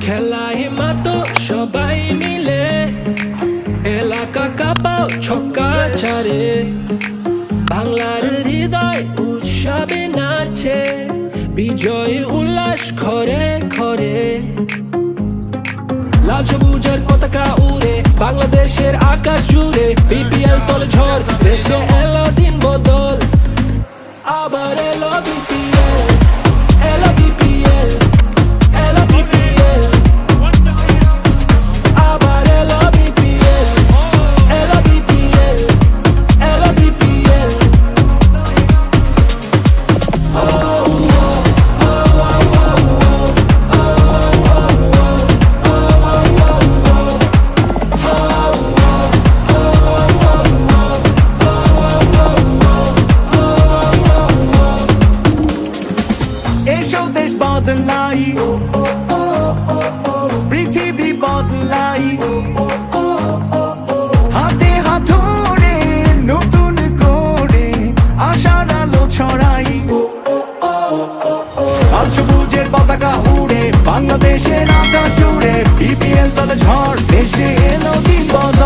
খেলায় মাতো সবাই মিলে এলাকা কাঁপাও ছক্কা ছাড়ে বাংলার হৃদয় উৎসবে নাচে বিজয় উল্লাস ঘরে ঘরে লাল সবুজের পতাকা উড়ে বাংলাদেশের আকাশ জুড়ে বিপিএল তলে ঝড় দেশে এলো দিন বদল আবার এলো বিপিএল এলো বিপিএল এলো বিপিএল আবার এলো বিপিএল এলো বিপিএল এলো বিপিএল এসো দেশ বদলাই পৃথিবী বদলাই হাতে হাত ধরে নতুন করে আশার আলো ছড়াই লাল সবুজের পতাকা উড়ে বাংলাদেশের আকাশ জুড়ে বিপিএল দলে ঝড় দেশে এলো দিন বদল